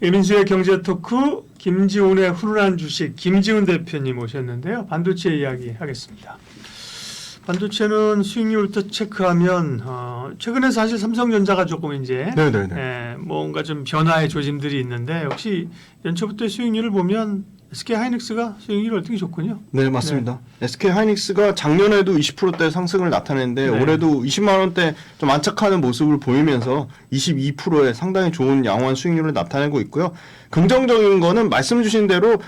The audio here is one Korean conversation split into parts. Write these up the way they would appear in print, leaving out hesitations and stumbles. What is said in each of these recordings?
이민수의 경제 토크 김지훈의 훈훈한 주식 김지훈 대표님 오셨는데요. 반도체 이야기 하겠습니다. 반도체는 수익률부터 체크하면 최근에 사실 삼성전자가 조금 이제 뭔가 좀 변화의 조짐들이 있는데 역시 연초부터 수익률을 보면 SK하이닉스가 수익률이 어떻게 좋군요. 네, 맞습니다. 네. SK하이닉스가 작년에도 20%대 상승을 나타냈는데 네. 올해도 20만 원대 좀 안착하는 모습을 보이면서 22%의 상당히 좋은 양호한 수익률을 나타내고 있고요. 긍정적인 거는 말씀 주신 대로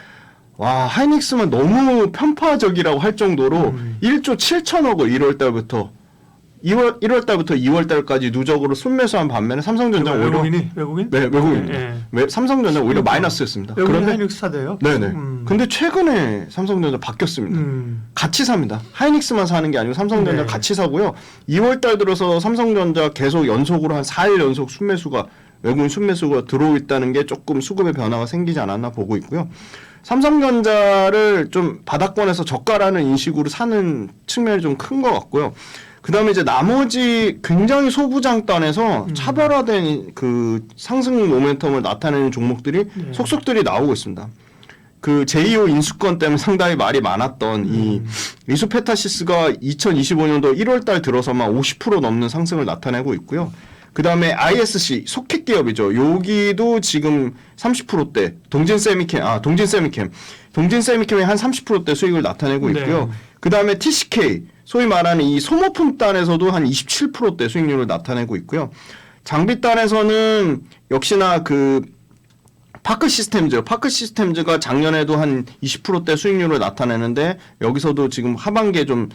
하이닉스만 너무 편파적이라고 할 정도로 1조 7천억을 1월 달부터 2월 달까지 누적으로 순매수한 반면에 삼성전자는 오히려 외국인? 네, 외국인. 삼성전자는 오히려 마이너스였습니다. 그런데 하이닉스 사대요? 네네. 근데 최근에 삼성전자 바뀌었습니다. 같이 삽니다. 하이닉스만 사는 게 아니고 삼성전자 네. 같이 사고요. 2월 달 들어서 삼성전자 계속 연속으로 한 4일 연속 외국인 순매수가 들어오고 있다는 게 조금 수급의 변화가 생기지 않았나 보고 있고요. 삼성전자를 좀 바닥권에서 저가라는 인식으로 사는 측면이 좀 큰 것 같고요. 그 다음에 이제 나머지 굉장히 소부장단에서 차별화된 그 상승 모멘텀을 나타내는 종목들이 속속들이 나오고 있습니다. 그 제2호 인수권 때문에 상당히 말이 많았던 이 리소페타시스가 2025년도 1월 달 들어서만 50% 넘는 상승을 나타내고 있고요. 그 다음에 ISC 소켓 기업이죠. 여기도 지금 30%대 동진세미캠이 한 30%대 수익을 나타내고 있고요. 그 다음에 TCK 소위 말하는 이 소모품 단에서도 한 27%대 수익률을 나타내고 있고요. 장비 단에서는 역시나 그 파크 시스템즈가 작년에도 한 20%대 수익률을 나타내는데 여기서도 지금 하반기에 좀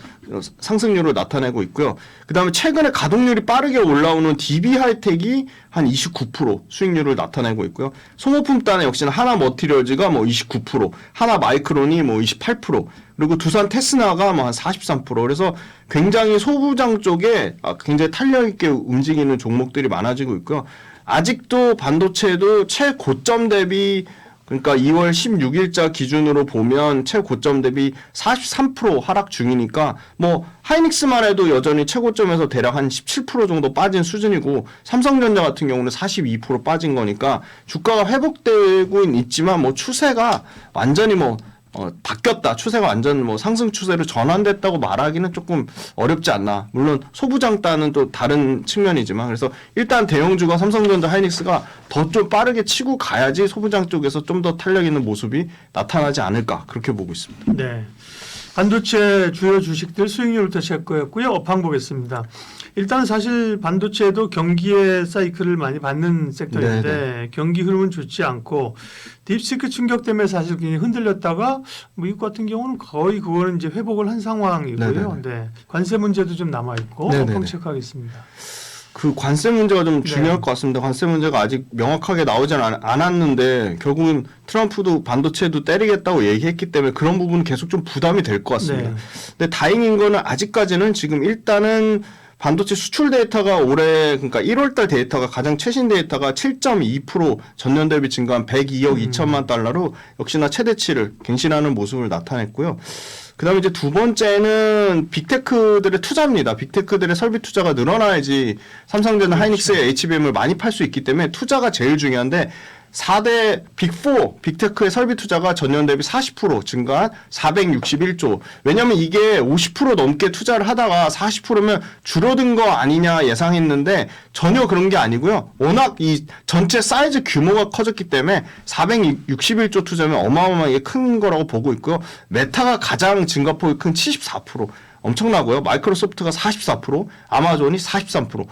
상승률을 나타내고 있고요. 그 다음에 최근에 가동률이 빠르게 올라오는 DB 하이텍이 한 29% 수익률을 나타내고 있고요. 소모품 단에 역시나 하나 머티리얼즈가 뭐 29%, 하나 마이크론이 뭐 28%, 그리고 두산 테스나가 뭐 한 43%. 그래서 굉장히 소부장 쪽에 굉장히 탄력 있게 움직이는 종목들이 많아지고 있고요. 아직도 반도체도 최고점 대비 그러니까 2월 16일자 기준으로 보면 최고점 대비 43% 하락 중이니까 뭐 하이닉스만 해도 여전히 최고점에서 대략 한 17% 정도 빠진 수준이고 삼성전자 같은 경우는 42% 빠진 거니까 주가가 회복되고 있지만 뭐 추세가 완전히 바뀌었다. 추세가 완전 상승 추세로 전환됐다고 말하기는 조금 어렵지 않나. 물론 소부장단은 또 다른 측면이지만 그래서 일단 대형주가 삼성전자 하이닉스가 더 좀 빠르게 치고 가야지 소부장 쪽에서 좀 더 탄력 있는 모습이 나타나지 않을까 그렇게 보고 있습니다. 네. 반도체 주요 주식들 수익률부터 체크했고요. 업황 보겠습니다. 일단 사실 반도체도 경기의 사이클을 많이 받는 섹터인데 경기 흐름은 좋지 않고 딥시크 충격 때문에 사실 굉장히 흔들렸다가 미국 같은 경우는 거의 그거는 이제 회복을 한 상황이고요. 네. 관세 문제도 좀 남아 있고 업황 체크하겠습니다. 그 관세 문제가 좀 중요할 것 같습니다. 관세 문제가 아직 명확하게 나오지 않았는데 결국은 트럼프도 반도체도 때리겠다고 얘기했기 때문에 그런 부분은 계속 좀 부담이 될 것 같습니다. 근데 다행인 거는 아직까지는 지금 일단은 반도체 수출 데이터가 올해 그러니까 1월 달 데이터가 가장 최신 데이터가 7.2% 전년 대비 증가한 102억 2천만 달러로 역시나 최대치를 갱신하는 모습을 나타냈고요. 그다음에 이제 두 번째는 빅테크들의 투자입니다. 빅테크들의 설비 투자가 늘어나야지 삼성전자 하이닉스의 HBM을 많이 팔 수 있기 때문에 투자가 제일 중요한데 4대 빅4 빅테크의 설비 투자가 전년 대비 40% 증가한 461조. 왜냐하면 이게 50% 넘게 투자를 하다가 40%면 줄어든 거 아니냐 예상했는데 전혀 그런 게 아니고요. 워낙 이 전체 사이즈 규모가 커졌기 때문에 461조 투자면 어마어마하게 큰 거라고 보고 있고요. 메타가 가장 증가폭이 큰 74%. 엄청나고요. 마이크로소프트가 44%, 아마존이 43%.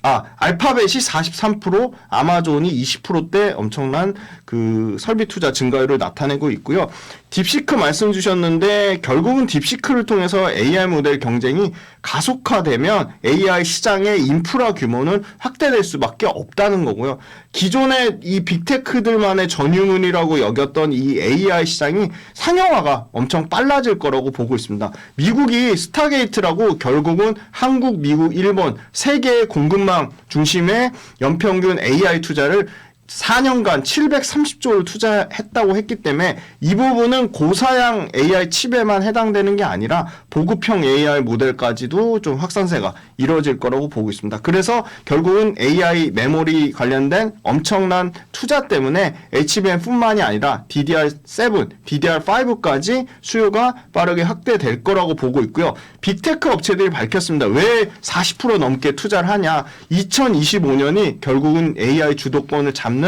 알파벳이 43%, 아마존이 20%대 엄청난 그 설비 투자 증가율을 나타내고 있고요. 딥시크 말씀 주셨는데 결국은 딥시크를 통해서 AI 모델 경쟁이 가속화되면 AI 시장의 인프라 규모는 확대될 수밖에 없다는 거고요. 기존의 이 빅테크들만의 전유물이라고 여겼던 이 AI 시장이 상용화가 엄청 빨라질 거라고 보고 있습니다. 미국이 스타게이트라고 결국은 한국, 미국, 일본 세 개의 공급망 중심의 연평균 AI 투자를 4년간 730조를 투자했다고 했기 때문에 이 부분은 고사양 AI 칩에만 해당되는 게 아니라 보급형 AI 모델까지도 좀 확산세가 이루어질 거라고 보고 있습니다. 그래서 결국은 AI 메모리 관련된 엄청난 투자 때문에 HBM뿐만이 아니라 DDR7, DDR5까지 수요가 빠르게 확대될 거라고 보고 있고요. 빅테크 업체들이 밝혔습니다. 왜 40% 넘게 투자를 하냐. 2025년이 결국은 AI 주도권을 잡는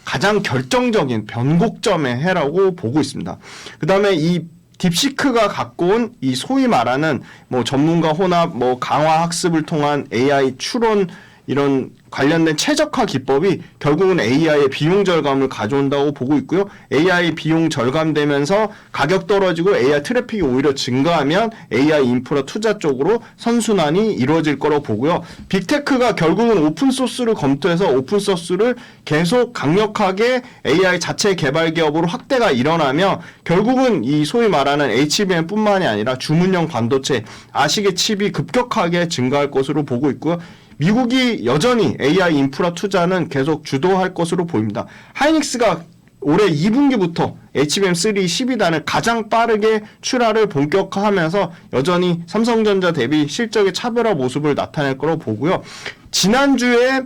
가장 결정적인 변곡점의 해라고 보고 있습니다. 그 다음에 이 딥시크가 갖고 온 이 소위 말하는 뭐 전문가 혼합, 뭐 강화 학습을 통한 AI 추론 이런 관련된 최적화 기법이 결국은 AI의 비용 절감을 가져온다고 보고 있고요. AI 비용 절감되면서 가격 떨어지고 AI 트래픽이 오히려 증가하면 AI 인프라 투자 쪽으로 선순환이 이루어질 거라고 보고요. 빅테크가 결국은 오픈소스를 검토해서 오픈소스를 계속 강력하게 AI 자체 개발 기업으로 확대가 일어나면 결국은 이 소위 말하는 HBM뿐만이 아니라 주문형 반도체, 아식의 칩이 급격하게 증가할 것으로 보고 있고요. 미국이 여전히 AI 인프라 투자는 계속 주도할 것으로 보입니다. 하이닉스가 올해 2분기부터 HBM3 12단을 가장 빠르게 출하를 본격화하면서 여전히 삼성전자 대비 실적의 차별화 모습을 나타낼 거라고 보고요. 지난주에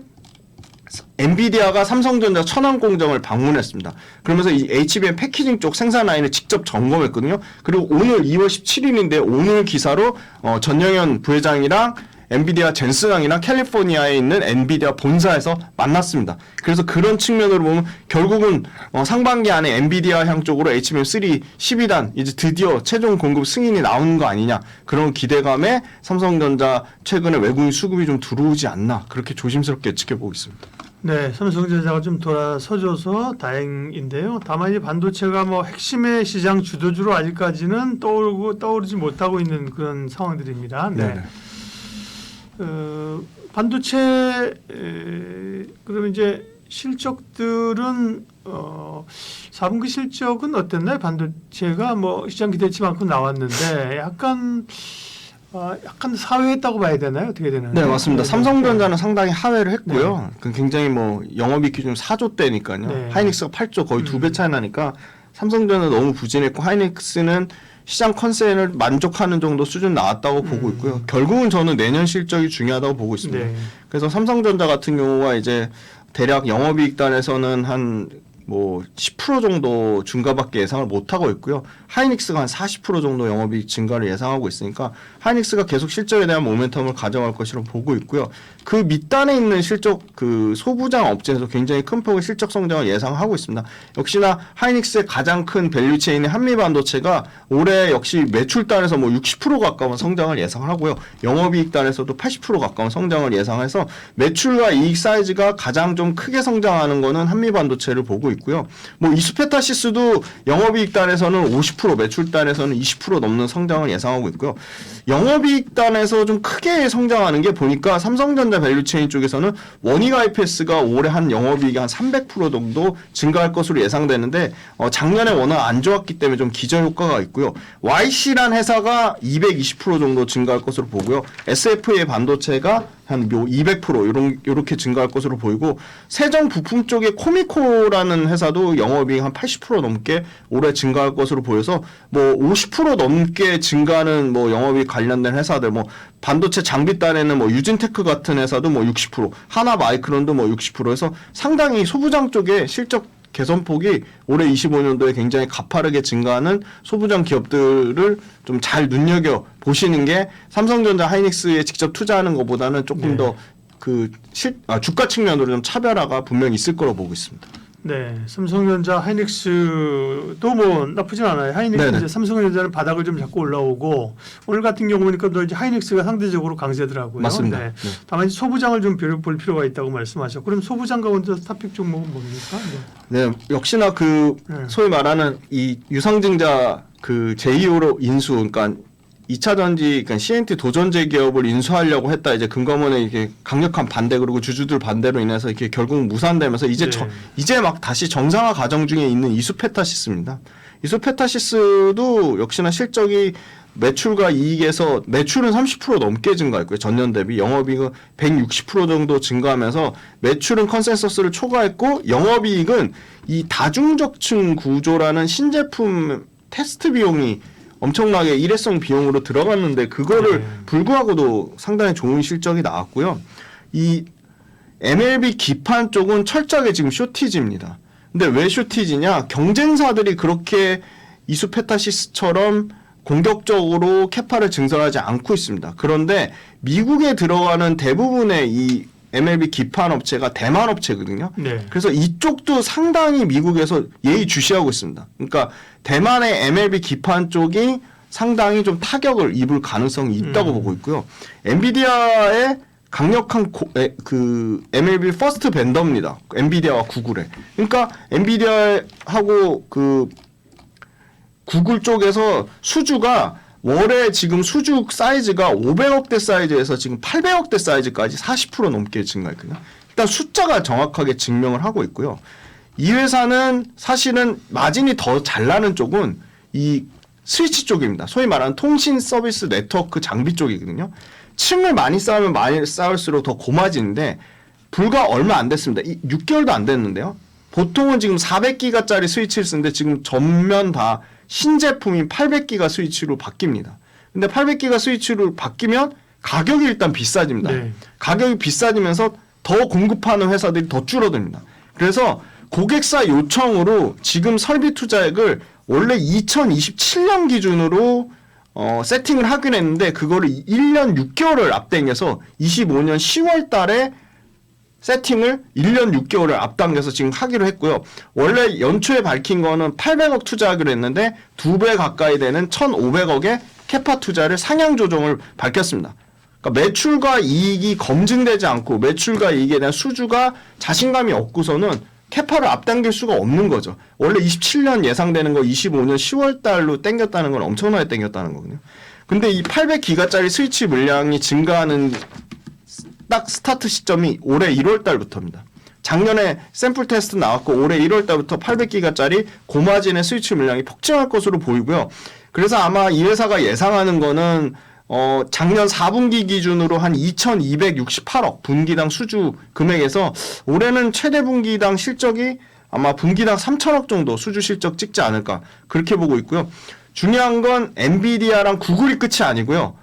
엔비디아가 삼성전자 천안 공장을 방문했습니다. 그러면서 이 HBM 패키징 쪽 생산 라인을 직접 점검했거든요. 그리고 오늘 2월 17일인데 오늘 기사로 전영현 부회장이랑 엔비디아 젠슨항이랑 캘리포니아에 있는 엔비디아 본사에서 만났습니다. 그래서 그런 측면으로 보면 결국은 상반기 안에 엔비디아 향 쪽으로 HBM3 12단 이제 드디어 최종 공급 승인이 나오는 거 아니냐 그런 기대감에 삼성전자 최근에 외국인 수급이 좀 들어오지 않나 그렇게 조심스럽게 지켜보고 있습니다. 네, 삼성전자가 좀 돌아서줘서 다행인데요. 다만 이 반도체가 뭐 핵심의 시장 주도주로 아직까지는 떠오르지 못하고 있는 그런 상황들입니다. 네. 반도체 그러면 이제 실적들은 4분기 실적은 어땠나요? 반도체가 뭐 시장 기대치만큼 나왔는데 약간 사회했다고 봐야 되나요? 어떻게 되나요? 네, 맞습니다. 삼성전자는 상당히 하회를 했고요. 그 굉장히 뭐 영업이익 기준 4조대니까요. 네. 하이닉스가 8조 거의 2배 차이 나니까 삼성전자는 너무 부진했고 하이닉스는 시장 컨센을 만족하는 정도 수준 나왔다고 보고 있고요. 결국은 저는 내년 실적이 중요하다고 보고 있습니다. 네. 그래서 삼성전자 같은 경우가 이제 대략 영업이익단에서는 한 뭐 10% 정도 증가밖에 예상을 못 하고 있고요. 하이닉스가 한 40% 정도 영업이익 증가를 예상하고 있으니까 하이닉스가 계속 실적에 대한 모멘텀을 가져갈 것이라고 보고 있고요. 그 밑단에 있는 실적 그 소부장 업체에서 굉장히 큰 폭의 실적 성장을 예상하고 있습니다. 역시나 하이닉스의 가장 큰 밸류체인의 한미반도체가 올해 역시 매출단에서 뭐 60% 가까운 성장을 예상하고요. 영업이익단에서도 80% 가까운 성장을 예상해서 매출과 이익 사이즈가 가장 좀 크게 성장하는 거는 한미반도체를 보고 있고요. 뭐 이수페타시스도 영업이익단에서는 50%, 매출단에서는 20% 넘는 성장을 예상하고 있고요. 영업이익단에서 좀 크게 성장하는 게 보니까 삼성전자 밸류체인 쪽에서는 원익 IPS가 올해 한 영업이익이 한 300% 정도 증가할 것으로 예상되는데 작년에 워낙 안 좋았기 때문에 좀 기저 효과가 있고요. YC란 회사가 220% 정도 증가할 것으로 보고요. SFA 반도체가 한 200% 이렇게 증가할 것으로 보이고 세정 부품 쪽에 코미코라는 회사도 영업이익 한 80% 넘게 올해 증가할 것으로 보여서 뭐 50% 넘게 증가하는 뭐 영업이익 관련된 회사들 뭐 반도체 장비단에는 뭐 유진테크 같은 회사도 뭐 60%, 하나마이크론도 뭐 60%에서 상당히 소부장 쪽에 실적 개선폭이 올해 25년도에 굉장히 가파르게 증가하는 소부장 기업들을 좀 잘 눈여겨 보시는 게 삼성전자 하이닉스에 직접 투자하는 것보다는 조금 더 주가 측면으로 좀 차별화가 분명히 있을 거로 보고 있습니다. 네, 삼성전자, 하이닉스도 뭐 나쁘진 않아요. 하이닉스 이제 삼성전자는 바닥을 좀 잡고 올라오고 오늘 같은 경우 보니까 또 이제 하이닉스가 상대적으로 강세더라고요. 맞습니다. 네. 다만 이제 소부장을 좀 볼 필요가 있다고 말씀하셨고, 그럼 소부장 가운데 스탑픽 종목은 뭡니까? 네, 역시나 소위 말하는 이 유상증자 그 제2호로 인수, 그러니까 2차 전지, 그러니까 CNT 도전제 기업을 인수하려고 했다. 이제 금감원의 이게 강력한 반대 그리고 주주들 반대로 인해서 이렇게 결국 무산되면서 이제 막 다시 정상화 과정 중에 있는 이수페타시스입니다. 이수페타시스도 역시나 실적이 매출과 이익에서 매출은 30% 넘게 증가했고요. 전년 대비 영업이익은 160% 정도 증가하면서 매출은 컨센서스를 초과했고 영업이익은 이 다중적층 구조라는 신제품 테스트 비용이 엄청나게 일회성 비용으로 들어갔는데 그거를 불구하고도 상당히 좋은 실적이 나왔고요. 이 MLB 기판 쪽은 철저하게 지금 쇼티지입니다. 근데 왜 쇼티지냐? 경쟁사들이 그렇게 이수페타시스처럼 공격적으로 캐파를 증설하지 않고 있습니다. 그런데 미국에 들어가는 대부분의 이 MLB 기판 업체가 대만 업체거든요. 네. 그래서 이쪽도 상당히 미국에서 예의주시하고 있습니다. 그러니까 대만의 MLB 기판 쪽이 상당히 좀 타격을 입을 가능성이 있다고 보고 있고요. 엔비디아의 강력한 그 MLB 퍼스트 벤더입니다. 엔비디아와 구글에. 그러니까 엔비디아하고 그 구글 쪽에서 수주가 월에 지금 수주 사이즈가 500억대 사이즈에서 지금 800억대 사이즈까지 40% 넘게 증가했거든요. 일단 숫자가 정확하게 증명을 하고 있고요. 이 회사는 사실은 마진이 더 잘 나는 쪽은 이 스위치 쪽입니다. 소위 말하는 통신 서비스 네트워크 장비 쪽이거든요. 층을 많이 쌓으면 많이 쌓을수록 더 고마진인데 불과 얼마 안 됐습니다. 6개월도 안 됐는데요. 보통은 지금 400기가짜리 스위치를 쓰는데 지금 전면 다 신제품인 800기가 스위치로 바뀝니다. 근데 800기가 스위치로 바뀌면 가격이 일단 비싸집니다. 네. 가격이 비싸지면서 더 공급하는 회사들이 더 줄어듭니다. 그래서 고객사 요청으로 지금 설비 투자액을 원래 2027년 기준으로 세팅을 하긴 했는데 그거를 1년 6개월을 앞당겨서 25년 10월 달에 세팅을 1년 6개월을 앞당겨서 지금 하기로 했고요. 원래 연초에 밝힌 거는 800억 투자하기로 했는데 2배 가까이 되는 1,500억의 캐파 투자를 상향 조정을 밝혔습니다. 그러니까 매출과 이익이 검증되지 않고 매출과 이익에 대한 수주가 자신감이 없고서는 캐파를 앞당길 수가 없는 거죠. 원래 27년 예상되는 거 25년 10월 달로 땡겼다는 건 엄청나게 땡겼다는 거거든요. 근데 이 800기가짜리 스위치 물량이 증가하는 딱 스타트 시점이 올해 1월 달부터입니다. 작년에 샘플 테스트 나왔고 올해 1월 달부터 800기가짜리 고마진의 스위치 물량이 폭증할 것으로 보이고요. 그래서 아마 이 회사가 예상하는 거는 작년 4분기 기준으로 한 2,268억 분기당 수주 금액에서 올해는 최대 분기당 실적이 아마 분기당 3,000억 정도 수주 실적 찍지 않을까 그렇게 보고 있고요. 중요한 건 엔비디아랑 구글이 끝이 아니고요.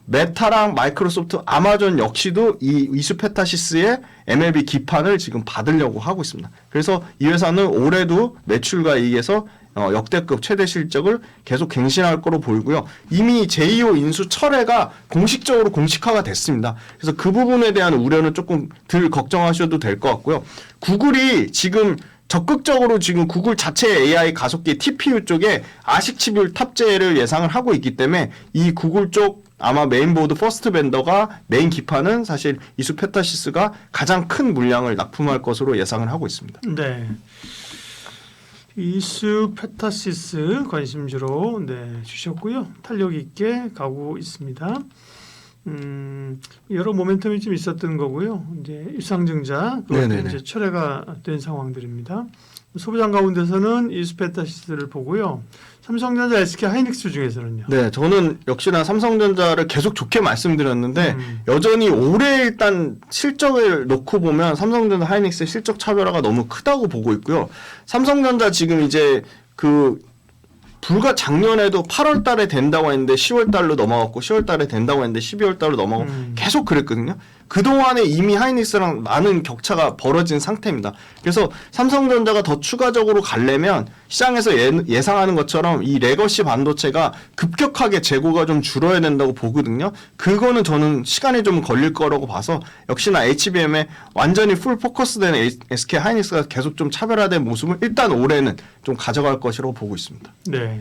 메타랑 마이크로소프트, 아마존 역시도 이 이수페타시스의 MLB 기판을 지금 받으려고 하고 있습니다. 그래서 이 회사는 올해도 매출과 이익에서 역대급 최대 실적을 계속 갱신할 거로 보이고요. 이미 제2호 인수 철회가 공식적으로 공식화가 됐습니다. 그래서 그 부분에 대한 우려는 조금 덜 걱정하셔도 될 것 같고요. 구글이 지금 적극적으로 지금 구글 자체 AI 가속기 TPU 쪽에 아식 칩을 탑재를 예상을 하고 있기 때문에 이 구글 쪽 아마 메인보드 퍼스트 벤더가 메인 기판은 사실 이수페타시스가 가장 큰 물량을 납품할 것으로 예상을 하고 있습니다. 네. 이수페타시스 관심주로 주셨고요. 탄력 있게 가고 있습니다. 여러 모멘텀이 좀 있었던 거고요. 이제 일상증자 그것도 이제 철회가 된 상황들입니다. 소비장 가운데서는 이수페타시스를 보고요. 삼성전자, SK 하이닉스 중에서는요. 네, 저는 역시나 삼성전자를 계속 좋게 말씀드렸는데 여전히 올해 일단 실적을 놓고 보면 삼성전자, 하이닉스의 실적 차별화가 너무 크다고 보고 있고요. 삼성전자 지금 이제 불과 작년에도 8월 달에 된다고 했는데 10월 달로 넘어갔고 10월 달에 된다고 했는데 12월 달로 넘어가고 계속 그랬거든요. 그동안에 이미 하이닉스랑 많은 격차가 벌어진 상태입니다. 그래서 삼성전자가 더 추가적으로 가려면 시장에서 예상하는 것처럼 이 레거시 반도체가 급격하게 재고가 좀 줄어야 된다고 보거든요. 그거는 저는 시간이 좀 걸릴 거라고 봐서 역시나 HBM에 완전히 풀 포커스된 SK 하이닉스가 계속 좀 차별화된 모습을 일단 올해는 좀 가져갈 것이라고 보고 있습니다. 네.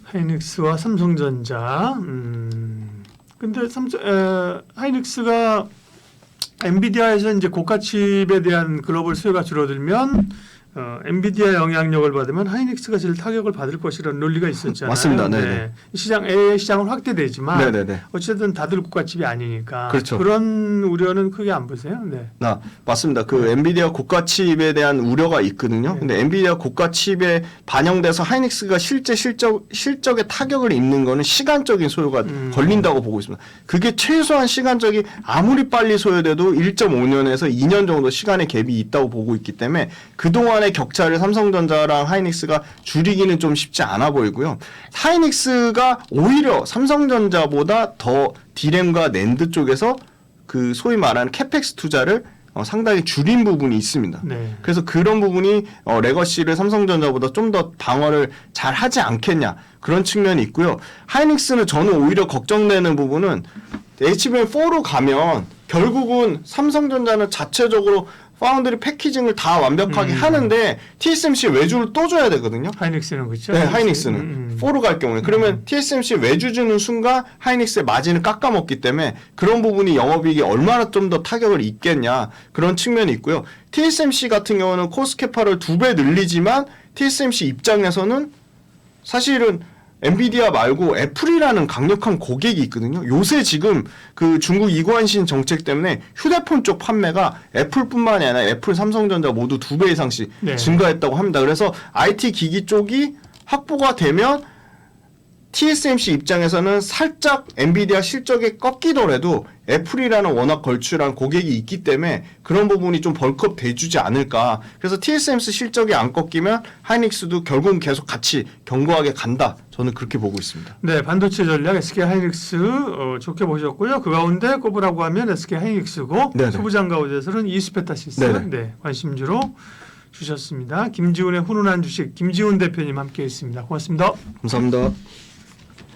하이닉스와 삼성전자. 근데 하이닉스가 엔비디아에서 이제 고가칩에 대한 글로벌 수요가 줄어들면 엔비디아 영향력을 받으면 하이닉스가 제일 타격을 받을 것이라는 논리가 있었잖아요. 맞습니다. 네네. AI 시장은 확대되지만 네네네. 어쨌든 다들 국가칩이 아니니까 그렇죠. 그런 우려는 크게 안 보세요. 네. 맞습니다. 그 엔비디아 고가 칩에 대한 우려가 있거든요. 네. 근데 엔비디아 고가 칩에 반영돼서 하이닉스가 실제 실적에 타격을 입는 거는 시간적인 소요가 걸린다고 보고 있습니다. 그게 최소한 시간적이 아무리 빨리 소요돼도 1.5년에서 2년 정도 시간의 갭이 있다고 보고 있기 때문에 그동안의 격차를 삼성전자랑 하이닉스가 줄이기는 좀 쉽지 않아 보이고요. 하이닉스가 오히려 삼성전자보다 더 디램과 낸드 쪽에서 그 소위 말하는 캐펙스 투자를 상당히 줄인 부분이 있습니다. 네. 그래서 그런 부분이 레거시를 삼성전자보다 좀 더 방어를 잘 하지 않겠냐 그런 측면이 있고요. 하이닉스는 저는 오히려 걱정되는 부분은 HBM4로 가면 결국은 삼성전자는 자체적으로 파운드리 패키징을 다 완벽하게 하는데 TSMC 외주를 또 줘야 되거든요. 하이닉스는 그렇죠. 네, 하이닉스는 4로 갈 경우에 그러면 TSMC 외주 주는 순간 하이닉스의 마진을 깎아먹기 때문에 그런 부분이 영업이익이 얼마나 좀 더 타격을 입겠냐 그런 측면이 있고요. TSMC 같은 경우는 코스케파를 2배 늘리지만 TSMC 입장에서는 사실은 엔비디아 말고 애플이라는 강력한 고객이 있거든요. 요새 지금 그 중국 이관신 정책 때문에 휴대폰 쪽 판매가 애플뿐만이 아니라 애플, 삼성전자 모두 2배 이상씩 네. 증가했다고 합니다. 그래서 IT 기기 쪽이 확보가 되면 TSMC 입장에서는 살짝 엔비디아 실적에 꺾이더라도 애플이라는 워낙 걸출한 고객이 있기 때문에 그런 부분이 좀 벌크업 돼주지 않을까. 그래서 TSMC 실적이 안 꺾이면 하이닉스도 결국은 계속 같이 견고하게 간다. 저는 그렇게 보고 있습니다. 네, 반도체 전략 SK 하이닉스 좋게 보셨고요. 그 가운데 꼽으라고 하면 SK 하이닉스고 네네. 소부장 가운데서는 이스페타시스 네네. 네, 관심주로 주셨습니다. 김지훈의 훈훈한 주식 김지훈 대표님 함께했습니다. 고맙습니다. 감사합니다.